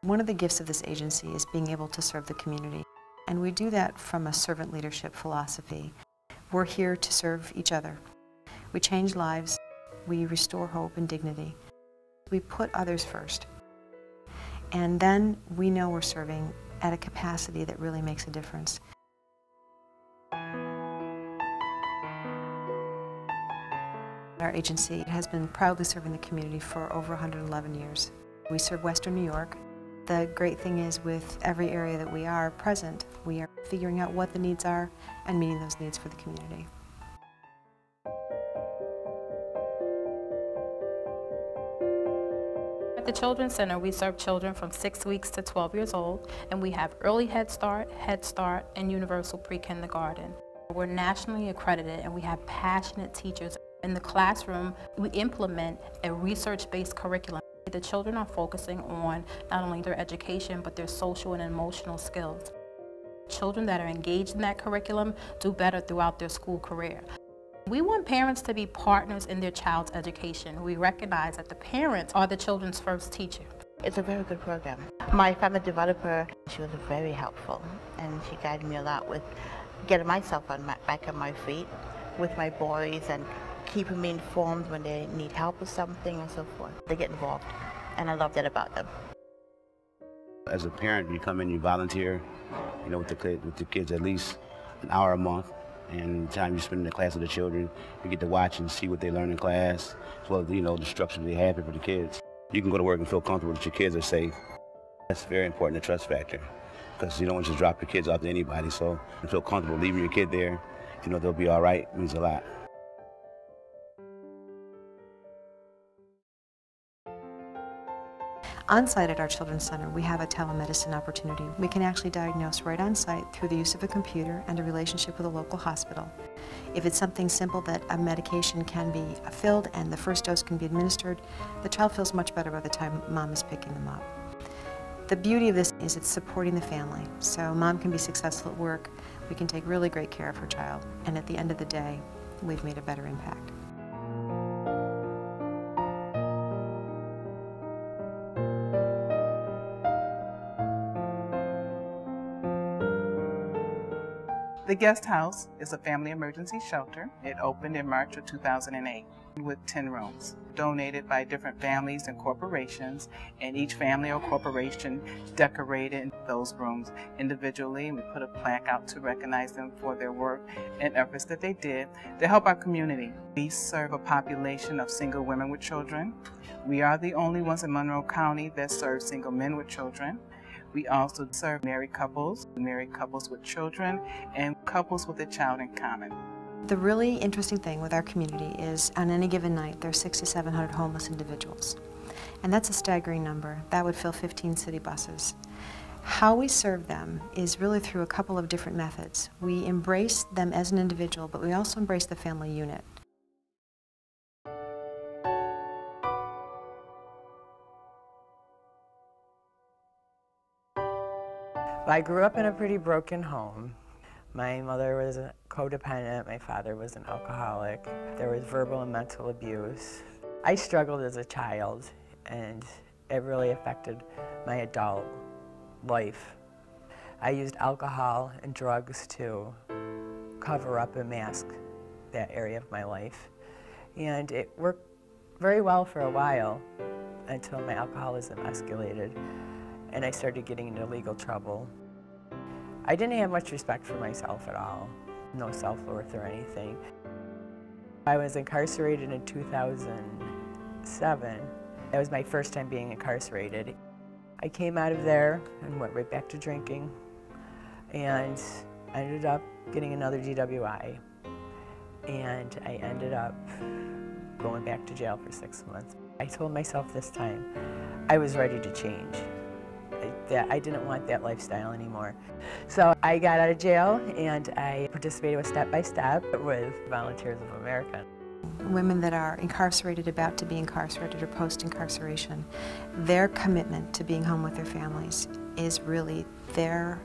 One of the gifts of this agency is being able to serve the community, and we do that from a servant leadership philosophy. We're here to serve each other. We change lives, we restore hope and dignity. We put others first, and then we know we're serving at a capacity that really makes a difference. Our agency has been proudly serving the community for over 111 years. We serve Western New York. The great thing is, with every area that we are present, we are figuring out what the needs are and meeting those needs for the community. At the Children's Center, we serve children from 6 weeks to 12 years old, and we have early Head Start, and universal pre-kindergarten. We're nationally accredited, and we have passionate teachers. In the classroom, we implement a research-based curriculum. The children are focusing on not only their education, but their social and emotional skills. Children that are engaged in that curriculum do better throughout their school career. We want parents to be partners in their child's education. We recognize that the parents are the children's first teacher. It's a very good program. My family developer, she was very helpful, and she guided me a lot with getting myself back on my feet with my boys and keeping me informed when they need help with something and so forth. They get involved, and I love that about them. As a parent, you come in, you volunteer, with the kids at least an hour a month. And the time you spend in the class with the children, you get to watch and see what they learn in class, as well as, the structure they have for the kids. You can go to work and feel comfortable that your kids are safe. That's very important, the trust factor, because you don't want to just drop your kids off to anybody. So you feel comfortable leaving your kid there, they'll be all right, means a lot. On site at our Children's Center, we have a telemedicine opportunity. We can actually diagnose right on site through the use of a computer and a relationship with a local hospital. If it's something simple that a medication can be filled and the first dose can be administered, the child feels much better by the time mom is picking them up. The beauty of this is it's supporting the family. So mom can be successful at work, we can take really great care of her child, and at the end of the day, we've made a better impact. The Guest House is a family emergency shelter. It opened in March of 2008 with 10 rooms, donated by different families and corporations, and each family or corporation decorated those rooms individually. We put a plaque out to recognize them for their work and efforts that they did to help our community. We serve a population of single women with children. We are the only ones in Monroe County that serve single men with children. We also serve married couples with children, and couples with a child in common. The really interesting thing with our community is on any given night there are 600 to 700 homeless individuals. And that's a staggering number. That would fill 15 city buses. How we serve them is really through a couple of different methods. We embrace them as an individual, but we also embrace the family unit. I grew up in a pretty broken home. My mother was a codependent, my father was an alcoholic. There was verbal and mental abuse. I struggled as a child, and it really affected my adult life. I used alcohol and drugs to cover up and mask that area of my life. And it worked very well for a while until my alcoholism escalated and I started getting into legal trouble. I didn't have much respect for myself at all, no self-worth or anything. I was incarcerated in 2007. That was my first time being incarcerated. I came out of there and went right back to drinking, and I ended up getting another DWI, and I ended up going back to jail for 6 months. I told myself this time I was ready to change. I didn't want that lifestyle anymore. So I got out of jail and I participated with Step by Step with Volunteers of America. Women that are incarcerated, about to be incarcerated, or post-incarceration, their commitment to being home with their families is really, they're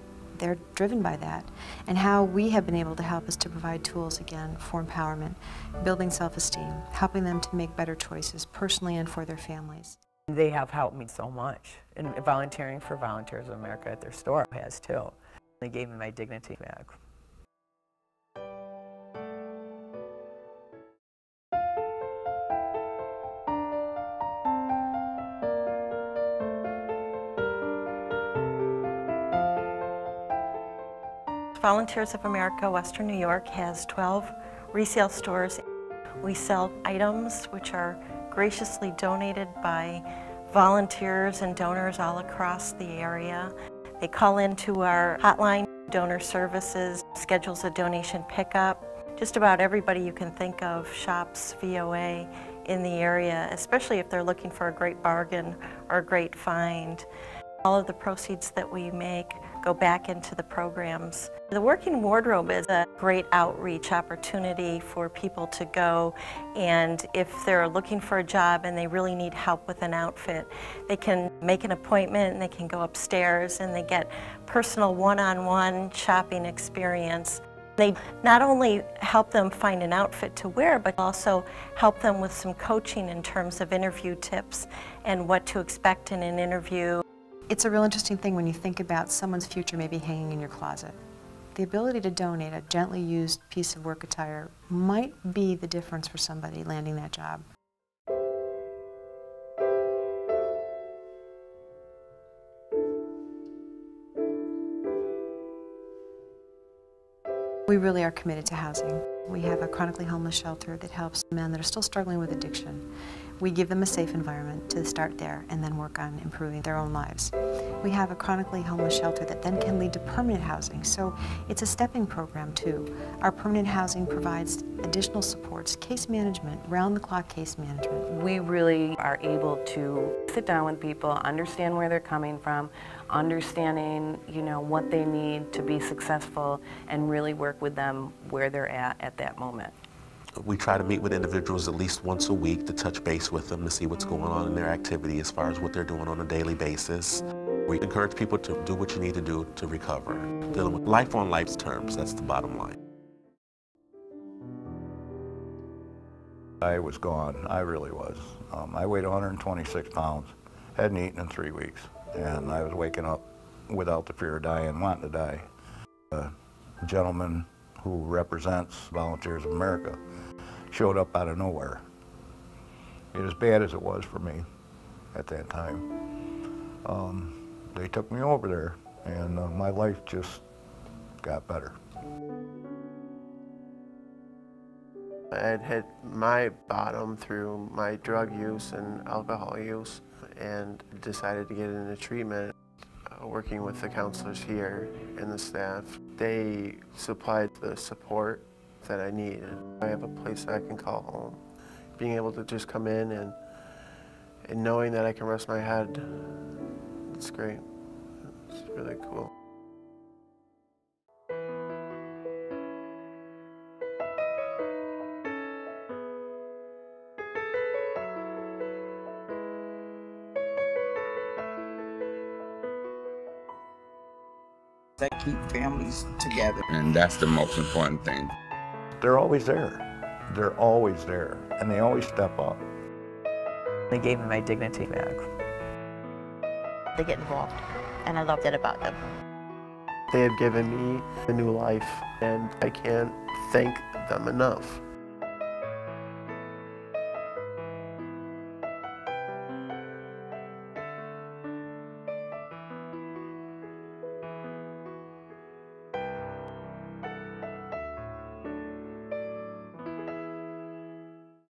driven by that. And how we have been able to help is to provide tools, again, for empowerment, building self-esteem, helping them to make better choices personally and for their families. They have helped me so much. And volunteering for Volunteers of America at their store has too. They gave me my dignity back. Volunteers of America Western New York has 12 resale stores. We sell items which are graciously donated by volunteers and donors all across the area. They call into our hotline, Donor Services, schedules a donation pickup. Just about everybody you can think of shops VOA in the area, especially if they're looking for a great bargain or a great find. All of the proceeds that we make go back into the programs. The Working Wardrobe is a great outreach opportunity for people to go, and if they're looking for a job and they really need help with an outfit, they can make an appointment and they can go upstairs and they get personal one-on-one shopping experience. They not only help them find an outfit to wear, but also help them with some coaching in terms of interview tips and what to expect in an interview. It's a real interesting thing when you think about someone's future maybe hanging in your closet. The ability to donate a gently used piece of work attire might be the difference for somebody landing that job. We really are committed to housing. We have a chronically homeless shelter that helps men that are still struggling with addiction. We give them a safe environment to start there and then work on improving their own lives. We have a chronically homeless shelter that then can lead to permanent housing, so it's a stepping program too. Our permanent housing provides additional supports, case management, round-the-clock case management. We really are able to sit down with people, understand where they're coming from, understanding, what they need to be successful, and really work with them where they're at that moment. We try to meet with individuals at least once a week to touch base with them to see what's going on in their activity as far as what they're doing on a daily basis. We encourage people to do what you need to do to recover. Dealing with life on life's terms, that's the bottom line. I was gone, I really was. I weighed 126 pounds, hadn't eaten in 3 weeks, and I was waking up without the fear of dying, wanting to die. A gentleman who represents Volunteers of America showed up out of nowhere. As bad as it was for me at that time, they took me over there, and my life just got better. I had hit my bottom through my drug use and alcohol use and decided to get into treatment. Working with the counselors here and the staff, they supplied the support that I needed. I have a place that I can call home. Being able to just come in and knowing that I can rest my head, it's great. It's really cool. That keep families together. And that's the most important thing. They're always there. They're always there, and they always step up. They gave me my dignity back. They get involved, and I love that about them. They have given me a new life, and I can't thank them enough.